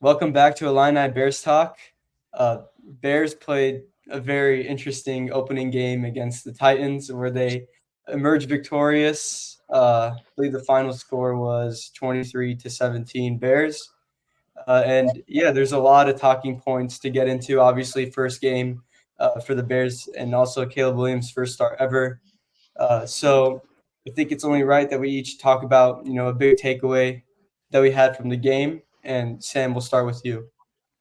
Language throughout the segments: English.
Welcome back to Illini Bears Talk. Bears played a very interesting opening game against the Titans where they emerged victorious. I believe the final score was 23-17 Bears. And yeah, there's a lot of talking points to get into. Obviously, first game for the Bears and also Caleb Williams' first start ever. So I think it's only right that we each talk about, a big takeaway that we had from the game. And Sam, we'll start with you.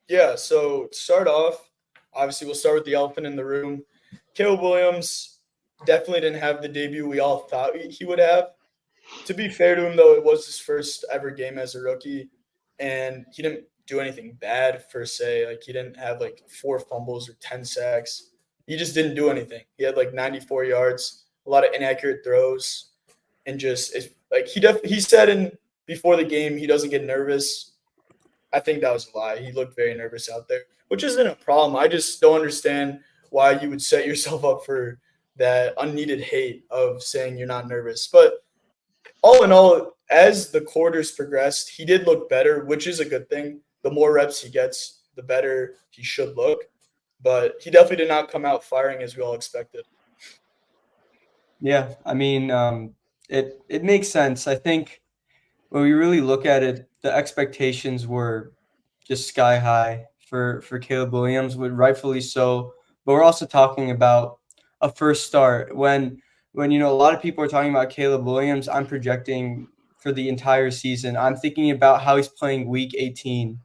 Yeah, so to start off, obviously we'll start with the elephant in the room. Caleb Williams definitely didn't have the debut we all thought he would have. To be fair to him, though, it was his first ever game as a rookie, and he didn't do anything bad per se. Like he didn't have like 4 fumbles or 10 sacks. He just didn't do anything. He had like 94 yards, a lot of inaccurate throws, and just like he said in before the game he doesn't get nervous. I think that was a lie. He looked very nervous out there, which isn't a problem. I just don't understand why you would set yourself up for that unneeded hate of saying you're not nervous. But all in all, as the quarters progressed, he did look better, which is a good thing. The more reps he gets, the better he should look. But he definitely did not come out firing as we all expected. Yeah, I mean, it makes sense. I think when we really look at it, the expectations were just sky high for Caleb Williams, with rightfully so. But we're also talking about a first start. When a lot of people are talking about Caleb Williams, I'm projecting for the entire season. I'm thinking about how he's playing Week 18,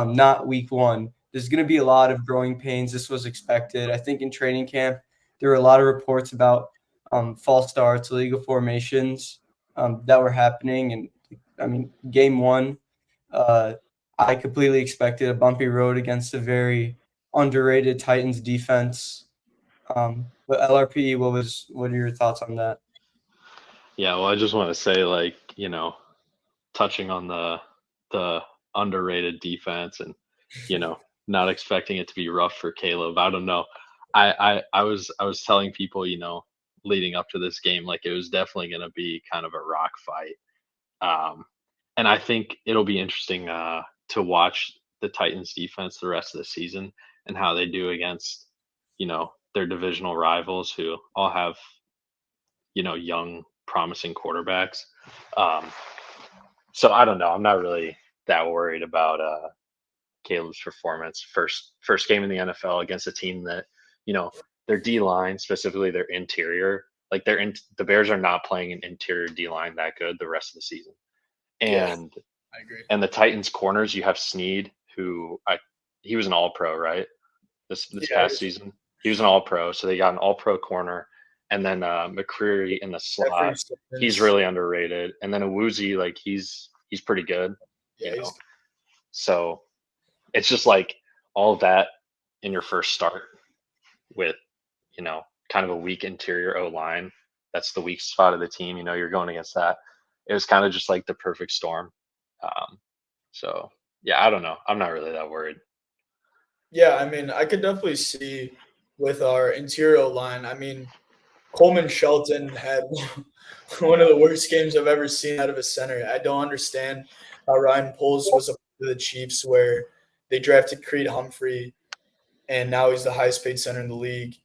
not Week 1. There's going to be a lot of growing pains. This was expected. I think in training camp there were a lot of reports about false starts, illegal formations that were happening, and I mean, game one, uh, I completely expected a bumpy road against a very underrated Titans defense. But LRP, what are your thoughts on that? Yeah, well, I just want to say, like, touching on the underrated defense and not expecting it to be rough for Caleb. I don't know. I was telling people, leading up to this game, like it was definitely going to be kind of a rock fight. Um, and I think it'll be interesting to watch the Titans defense the rest of the season and how they do against, their divisional rivals who all have, young, promising quarterbacks. Um, so I don't know. I'm not really that worried about Caleb's performance. First game in the NFL against a team that, their D line, specifically their interior, like the Bears are not playing an interior D line that good the rest of the season. Yeah, And I agree. and the Titans corners, you have Snead, who he was an All Pro, right? This Yeah, past season, he was an All Pro, so they got an All Pro corner, and then McCreary in the Jeffrey slot, he's Simmons. really underrated, and then Awuzie, like he's pretty good, you Yeah, know. So it's just like all of that in your first start with kind of a weak interior O line. That's the weak spot of the team. You're going against that. It was kind of just like the perfect storm. Um, so yeah, I don't know. I'm not really that worried. yeah. I mean, I could definitely see with our interior line. I mean, Coleman Shelton had one of the worst games I've ever seen out of a center. I don't understand how Ryan Poles was a part of the Chiefs where they drafted Creed Humphrey and now he's the highest paid center in the league.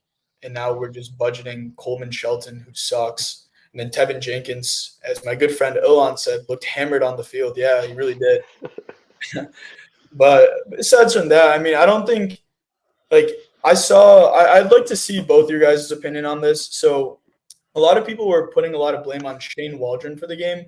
And now we're just budgeting Coleman Shelton, who sucks. And then Tevin Jenkins, as my good friend Ilan said, looked hammered on the field. Yeah, he really did. But aside from that, I mean, I don't think like I'd like to see both your guys' opinion on this. So a lot of people were putting a lot of blame on Shane Waldron for the game.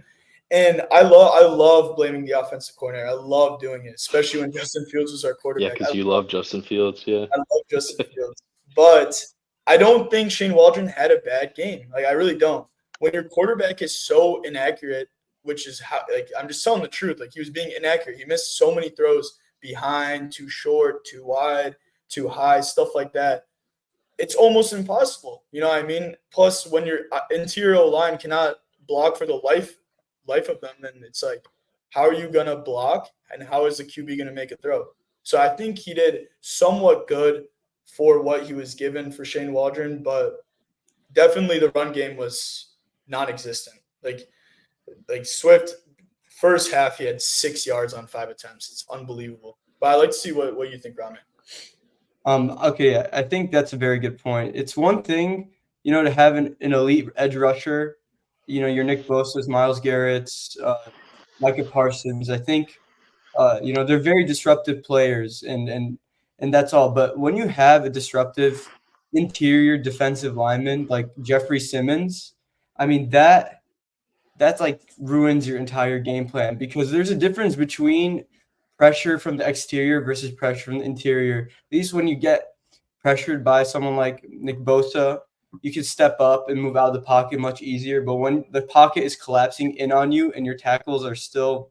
And I love blaming the offensive coordinator. I love doing it, especially when Justin Fields was our Yeah, quarterback. because you love Justin Fields. Yeah. I love Justin Fields. But I don't think Shane Waldron had a bad game. Like I really don't. When your quarterback is so inaccurate, which is how like I'm just telling the truth. Like he was being inaccurate. He missed so many throws behind, too short, too wide, too high, stuff like that. It's almost impossible. You know what I mean? Plus, when your interior line cannot block for the life of them, then it's like, how are you gonna block, and how is the QB gonna make a throw? So I think he did somewhat good for what he was given for Shane Waldron, but definitely the run game was non-existent. Like Swift first half, he had 6 yards on 5 attempts. It's unbelievable. But I'd like to see what you think, Rami. Okay, I think that's a very good point. It's one thing, to have an elite edge rusher, your Nick Bosa's, Myles Garrett's, Micah Parsons. I think, they're very disruptive players, and that's all. But when you have a disruptive interior defensive lineman like Jeffrey Simmons, I mean that's like ruins your entire game plan, because there's a difference between pressure from the exterior versus pressure from the interior. At least when you get pressured by someone like Nick Bosa, you can step up and move out of the pocket much easier. But when the pocket is collapsing in on you and your tackles are still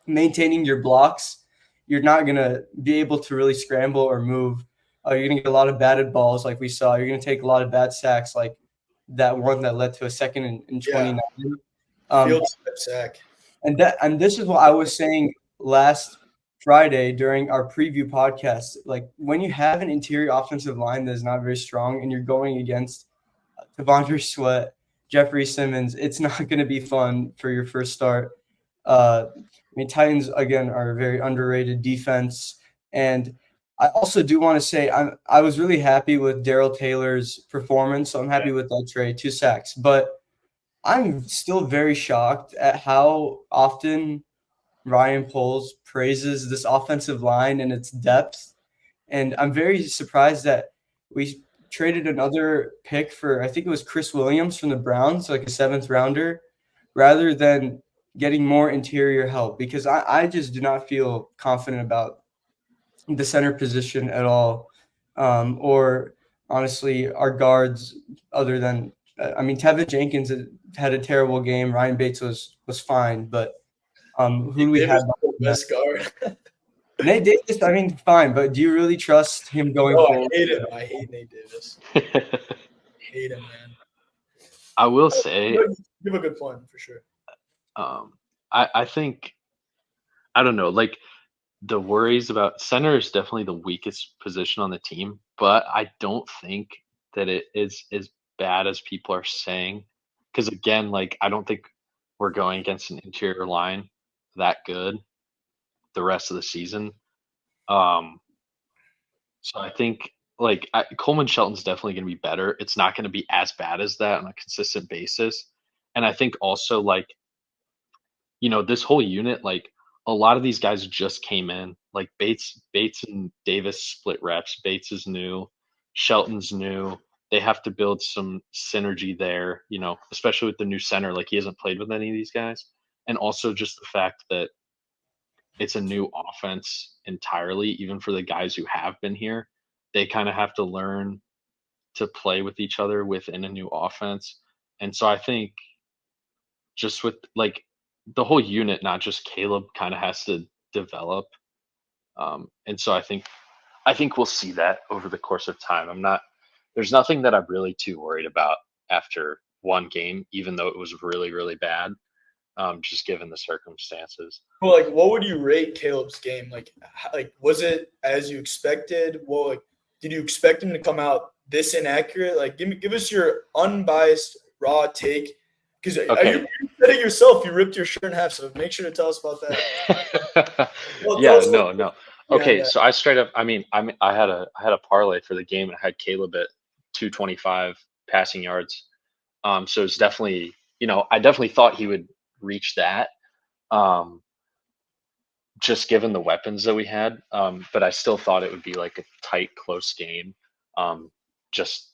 maintaining your blocks, you're not going to be able to really scramble or move. You're going to get a lot of batted balls like we saw. You're going to take a lot of bad sacks like that one that led to a second and 29. Field step sack. And this is what I was saying last Friday during our preview podcast. Like, when you have an interior offensive line that is not very strong and you're going against Devondre Sweat, Jeffrey Simmons, it's not going to be fun for your first start. Titans, again, are a very underrated defense. And I also do want to say I was really happy with Darrell Taylor's performance. So I'm happy with that trade, 2 sacks. But I'm still very shocked at how often Ryan Poles praises this offensive line and its depth. And I'm very surprised that we traded another pick for, I think it was Chris Williams from the Browns, like a 7th rounder, rather than getting more interior help, because I just do not feel confident about the center position at all. Or honestly, our guards, other than Tevin Jenkins had a terrible game. Ryan Bates was fine, but who do we have? Best guard. Nate Davis, fine, but do you really trust him going forward? I hate him. I hate Nate Davis. Hate him, man. I will say, you have a good point for sure. I think, I don't know, like, the worries about center is definitely the weakest position on the team, but I don't think that it is as bad as people are saying. Because again, like, I don't think we're going against an interior line that good the rest of the season. So I think, like, Coleman Shelton's definitely going to be better. It's not going to be as bad as that on a consistent basis. And I think also, like, this whole unit, like, a lot of these guys just came in. Like, Bates and Davis split reps. Bates is new. Shelton's new. They have to build some synergy there, especially with the new center. Like, he hasn't played with any of these guys. And also just the fact that it's a new offense entirely, even for the guys who have been here. They kind of have to learn to play with each other within a new offense. And so I think just with, like, the whole unit, not just Caleb, kind of has to develop. And so I think we'll see that over the course of time. There's nothing that I'm really too worried about after one game, even though it was really, really bad, just given the circumstances. Well, like, what would you rate Caleb's game? Like, was it as you expected? Well, like, did you expect him to come out this inaccurate? Like, give us your unbiased, raw take. Because you said it yourself, you ripped your shirt in half. So make sure to tell us about that. No. Okay, so I straight up. I had a parlay for the game and I had Caleb at 225 passing yards. So it's definitely, I definitely thought he would reach that. Just given the weapons that we had, but I still thought it would be like a tight, close game. Just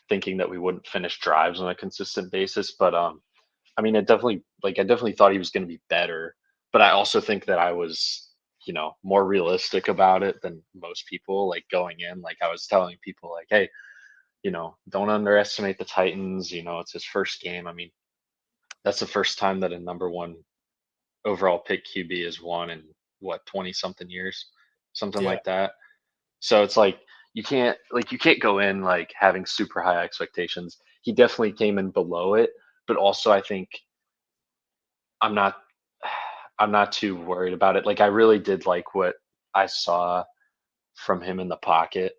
thinking that we wouldn't finish drives on a consistent basis, but I definitely thought he was going to be better, but I also think that I was, more realistic about it than most people. Like, going in, like, I was telling people, like, hey, don't underestimate the Titans. It's his first game. That's the first time that a number 1 overall pick QB has won in 20 something years, something like that. So it's like, you can't go in like having super high expectations. He definitely came in below it, but also I think I'm not too worried about it. Like, I really did like what I saw from him in the pocket,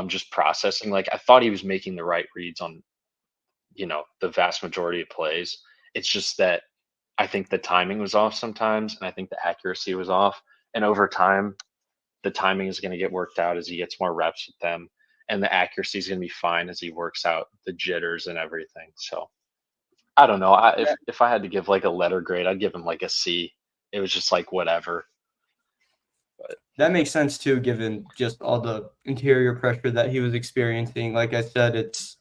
just processing. Like, I thought he was making the right reads on, the vast majority of plays. It's just that I think the timing was off sometimes, and I think the accuracy was off. And over time, the timing is going to get worked out as he gets more reps with them, and the accuracy is going to be fine as he works out the jitters and everything. So I don't know. If I had to give like a letter grade, I'd give him like a C. It was just like whatever. But That makes sense too, given just all the interior pressure that he was experiencing. Like I said, it's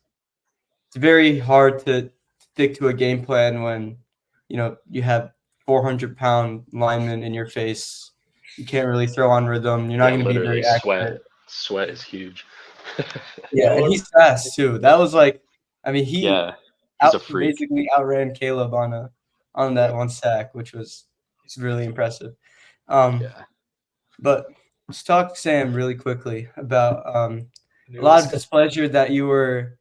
very hard to stick to a game plan when you have 400-pound linemen in your face. You can't really throw on rhythm. You're not going to be literally very accurate. sweat is huge. Yeah, and he's fast too. That was like, I mean, he he's a freak. basically outran Caleb on that one sack, which was really impressive. But let's talk, Sam, really quickly about a lot of displeasure that you were,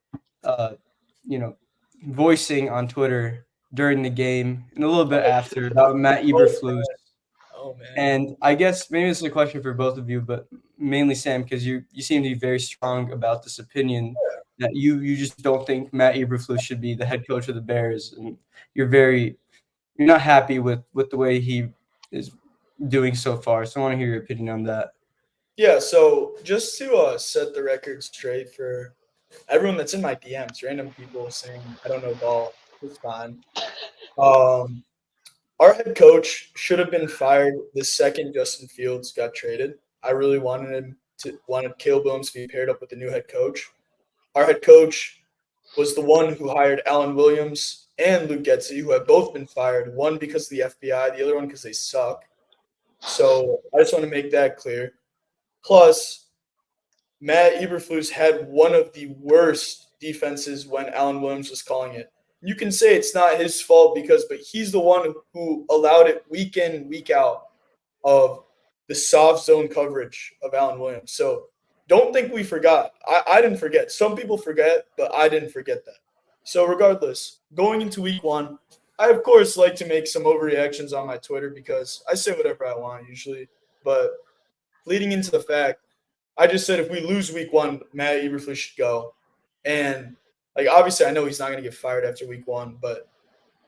voicing on Twitter during the game and a little bit after about Matt Eberflus. Oh man. And I guess maybe this is a question for both of you, but mainly Sam, because you seem to be very strong about this opinion that you just don't think Matt Eberflus should be the head coach of the Bears, and you're not happy with the way he is doing so far. So I want to hear your opinion on that. Yeah, so just to set the record straight for everyone that's in my DMs, random people saying I don't know ball, it's fine. Our head coach should have been fired the second Justin Fields got traded. I really wanted Caleb Williams to be paired up with the new head coach. Our head coach was the one who hired Alan Williams and Luke Getsy, who have both been fired, one because of the FBI, the other one because they suck. So I just want to make that clear. Plus, Matt Eberflus had one of the worst defenses when Alan Williams was calling it. You can say it's not his fault but he's the one who allowed it week in, week out of the soft zone coverage of Alan Williams. So don't think we forgot. I didn't forget. Some people forget, but I didn't forget that. So regardless, going into week one, I, of course, like to make some overreactions on my Twitter because I say whatever I want usually. But leading into the fact, I just said if we lose week one, Matt Eberflus should go. And, obviously I know he's not going to get fired after week one, but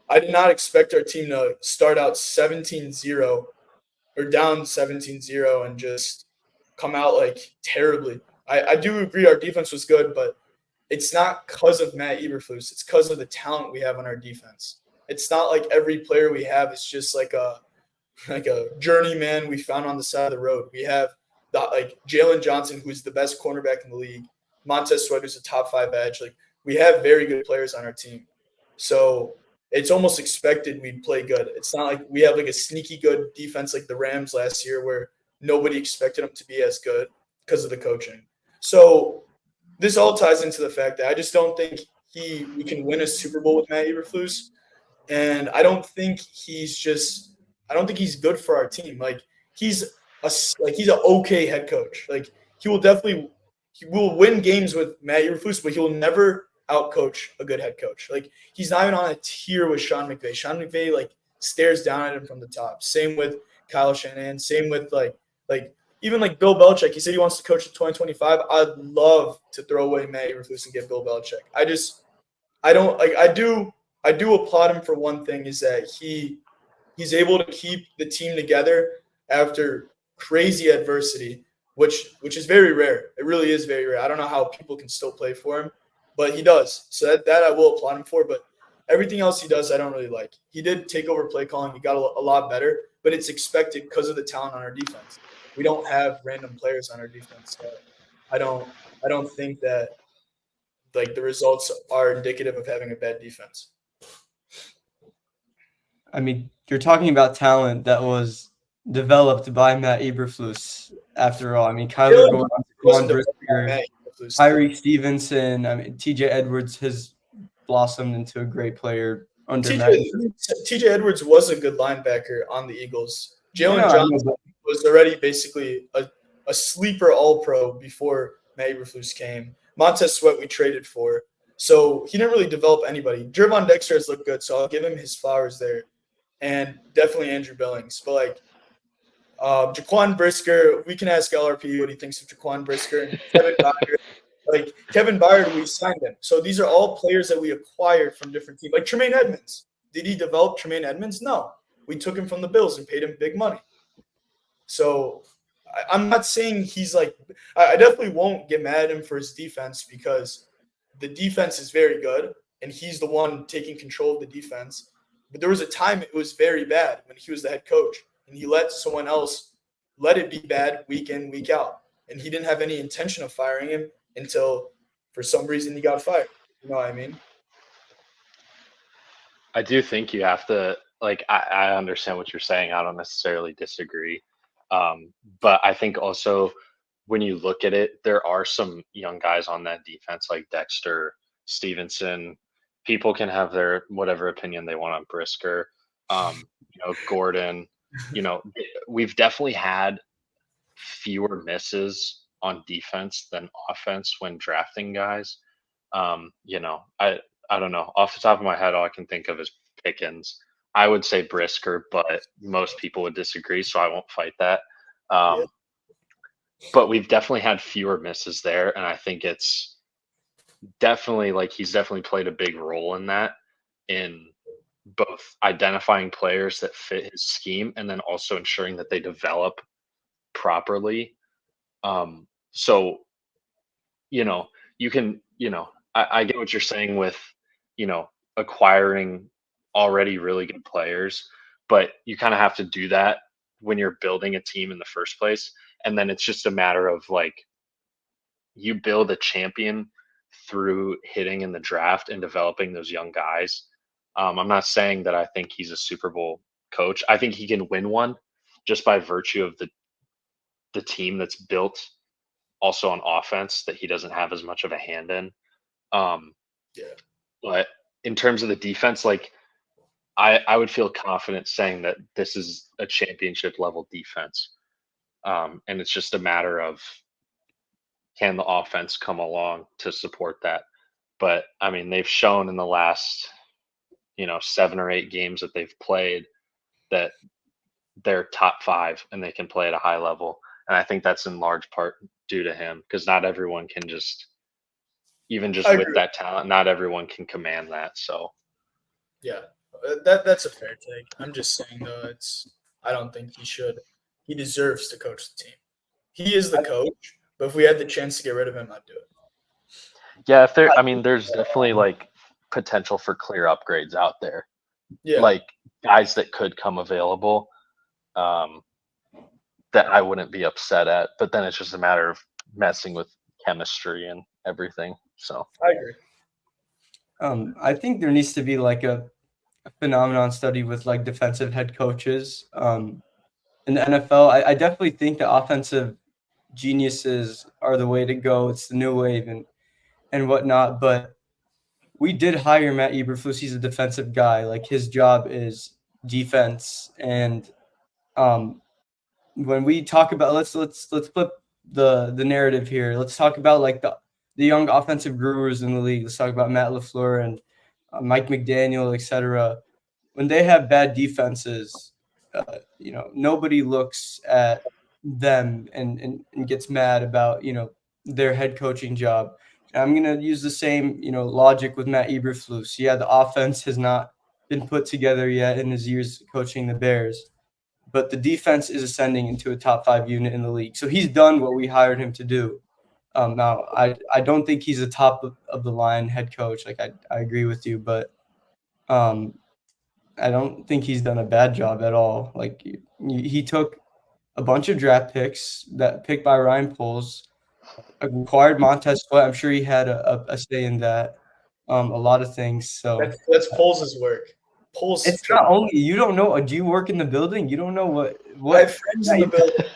I did not expect our team to start out 17-0 or down 17-0 and just come out, terribly. I do agree our defense was good, but it's not because of Matt Eberflus. It's because of the talent we have on our defense. It's not like every player we have is just like a journeyman we found on the side of the road. We have Jalen Johnson, who's the best cornerback in the league. Montez Sweat, who's a top 5 edge. We have very good players on our team. So it's almost expected we'd play good. It's not like we have a sneaky good defense like the Rams last year where nobody expected them to be as good because of the coaching. So this all ties into the fact that I just don't think we can win a Super Bowl with Matt Eberflus. And I don't think he's good for our team. He's an okay head coach. He will win games with Matt Eberflus, but he'll never outcoach a good head coach. He's not even on a tier with Sean McVay. Sean McVay stares down at him from the top. Same with Kyle Shanahan. Same with even Bill Belichick. He said he wants to coach in 2025. I'd love to throw away Matt Eberflus and get Bill Belichick. I do applaud him for one thing is that he's able to keep the team together after crazy adversity, which is very rare. It really is very rare. I don't know how people can still play for him, but he does. So that I will applaud him for. But everything else he does, I don't really like. He did take over play calling. He got a lot better, but it's expected because of the talent on our defense. We don't have random players on our defense. So I don't think that the results are indicative of having a bad defense. I mean, you're talking about talent that was developed by Matt Eberflus. After all, I mean, Kyler Gordon, Brisker, Tyreek Stevenson. I mean, T.J. Edwards has blossomed into a great player under Matt. T.J. Edwards was a good linebacker on the Eagles. Jalen Johnson was already basically a sleeper All-Pro before Matt Eberflus came. Montez Sweat we traded for. So he didn't really develop anybody. Jervon Dexter has looked good, so I'll give him his flowers there. And definitely Andrew Billings. But Jaquan Brisker, we can ask LRP what he thinks of Jaquan Brisker and Kevin Byard. Kevin Byard, we signed him. So these are all players that we acquired from different teams. Tremaine Edmonds. Did he develop Tremaine Edmonds? No. We took him from the Bills and paid him big money. So I'm not saying he's like – I definitely won't get mad at him for his defense because the defense is very good and he's the one taking control of the defense. But there was a time it was very bad when he was the head coach and he let someone else let it be bad week in, week out. And he didn't have any intention of firing him until for some reason he got fired. You know what I mean? I do think you have to I understand what you're saying. I don't necessarily disagree. But I think also when you look at it, there are some young guys on that defense like Dexter, Stevenson. People can have their whatever opinion they want on Brisker, Gordon. We've definitely had fewer misses on defense than offense when drafting guys. I don't know. Off the top of my head, all I can think of is Pickens. I would say Brisker, but most people would disagree, so I won't fight that. But we've definitely had fewer misses there, and I think it's definitely he's definitely played a big role in that, in both identifying players that fit his scheme and then also ensuring that they develop properly. So, you can, I get what you're saying with, acquiring already really good players, but you kind of have to do that when you're building a team in the first place. And then it's just a matter of you build a champion through hitting in the draft and developing those young guys. I'm not saying that I think he's a Super Bowl coach. I think he can win one just by virtue of the team that's built also on offense that he doesn't have as much of a hand in. But in terms of the defense, I would feel confident saying that this is a championship level defense. And it's just a matter of, can the offense come along to support that? But I mean, they've shown in the last, 7 or 8 games that they've played that they're top 5 and they can play at a high level. And I think that's in large part due to him, because not everyone can with that talent, not everyone can command that. So, yeah, that's a fair take. I'm just saying though, I don't think he should. He deserves to coach the team. He is the coach, but if we had the chance to get rid of him, I'd do it. Yeah, there's definitely potential for clear upgrades out there. Yeah, Guys that could come available. That I wouldn't be upset at, but then it's just a matter of messing with chemistry and everything. So I agree. I think there needs to be a phenomenon study with defensive head coaches in the NFL. I definitely think the offensive geniuses are the way to go. It's the new wave and whatnot. But we did hire Matt Eberflus. He's a defensive guy. His job is defense. And when we talk about let's flip the narrative here. Let's talk about the young offensive gurus in the league. Let's talk about Matt LaFleur and Mike McDaniel, etc. When they have bad defenses, nobody looks at them and gets mad about their head coaching job. And I'm gonna use the same logic with Matt Eberflus. Yeah, the offense has not been put together yet in his years coaching the Bears, but the defense is ascending into a top 5 unit in the league. So he's done what we hired him to do. Now, I don't think he's a top of the line head coach. I agree with you, but I don't think he's done a bad job at all. He took a bunch of draft picks that picked by Ryan Poles, acquired Montez Sweat. I'm sure he had a say in that. A lot of things. So that's Poles' work. Poles. It's not only you don't know. Do you work in the building? You don't know what I have friends in the building.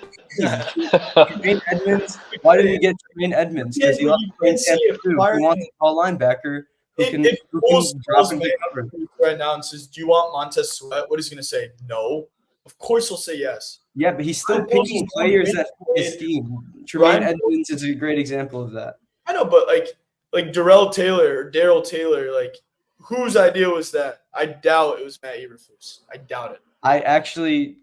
Tremaine Edmonds. Why did we get Tremaine Edmonds? Because he loves he wants a tall linebacker who can drop and get covered. Right now and says, "Do you want Montez Sweat?" What is he going to say? No. Of course he'll say yes. Yeah, but he's still picking players that fit his team. Tremaine Edmonds is a great example of that. I know, but like Darrell Taylor or Daryl Taylor, whose idea was that? I doubt it was Matt Eberflus. I doubt it. I actually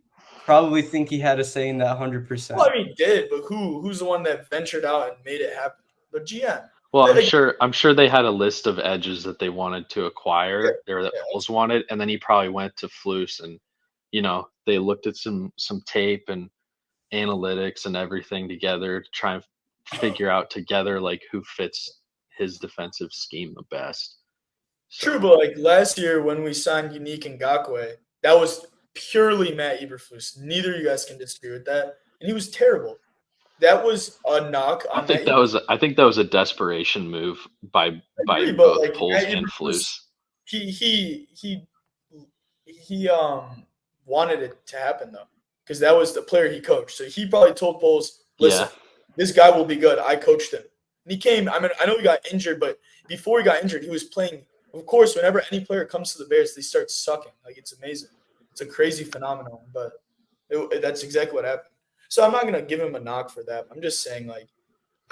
probably think he had a say in that 100%. Well, I mean, he did, but who's the one that ventured out and made it happen? The GM. Well, Like, I'm sure they had a list of edges that they wanted to acquire, or that yeah. Foles wanted, and then he probably went to Flus and, they looked at some tape and analytics and everything together to try and figure out together like who fits his defensive scheme the best. So, True, but like last year when we signed Unique Ngakoue, that was purely Matt Eberflus. Neither of you guys can disagree with that, and he was terrible. That was a knock I on think Matt. I think that was a desperation move by I agree, but both like Poles Matt and Eberflus, Flus. he wanted it to happen though, because that was the player he coached. So he probably told Poles, "Listen, Yeah. this guy will be good. I coached him." And he came. I mean, I know he got injured, but before he got injured, he was playing. Of course, whenever any player comes to the Bears, they start sucking. Like it's amazing. It's a crazy phenomenon, but that's exactly what happened. So I'm not gonna give him a knock for that. I'm just saying, like,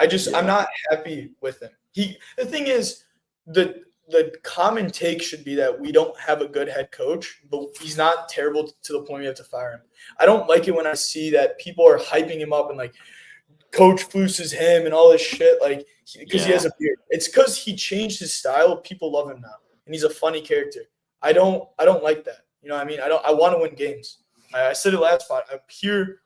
I'm not happy with him. The thing is, the common take should be that we don't have a good head coach, but he's not terrible to the point we have to fire him. I don't like it when I see that people are hyping him up and like Coach Flus is him and all this shit, like because he has a beard. It's because he changed his style. People love him now, and he's a funny character. I don't like that. You know what I mean? I want to win games. I said it last spot. I'm here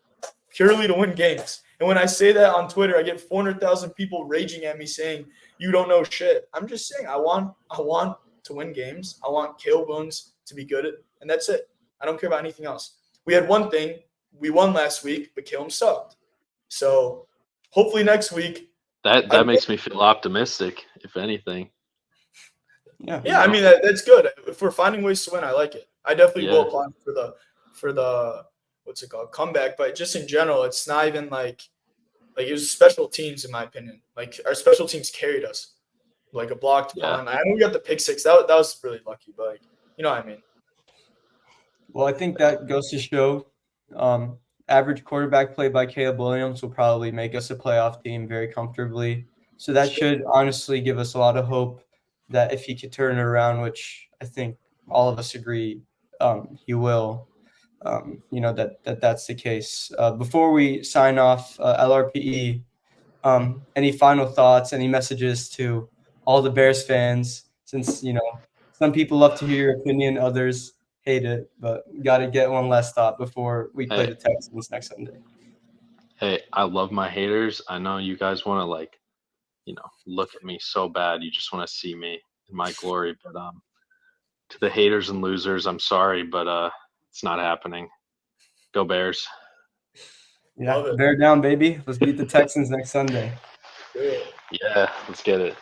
purely to win games. And when I say that on Twitter, I get 400,000 people raging at me saying you don't know shit. I'm just saying I want to win games. I want Caleb Williams to be good at, and that's it. I don't care about anything else. We had one thing. We won last week, but Caleb sucked. So hopefully next week. That makes me feel optimistic, if anything. Yeah. I mean that's good. If we're finding ways to win, I like it. I definitely will apply for the what's it called, comeback. But just in general, it's not even like it was special teams in my opinion. Like our special teams carried us, like a blocked punt. I know we got the pick six. That was really lucky, but like, you know what I mean. Well, I think that goes to show average quarterback play by Caleb Williams will probably make us a playoff team very comfortably. So that should honestly give us a lot of hope that if he could turn it around, which I think all of us agree he will, that's the case. Before we sign off, LRPE, any final thoughts, any messages to all the Bears fans? Since, some people love to hear your opinion, others hate it, but got to get one last thought before we play the Texans next Sunday. Hey, I love my haters. I know you guys want to look at me so bad. You just want to see me in my glory. But to the haters and losers, I'm sorry, but it's not happening. Go Bears. Yeah, bear down, baby. Let's beat the Texans next Sunday. Yeah, let's get it.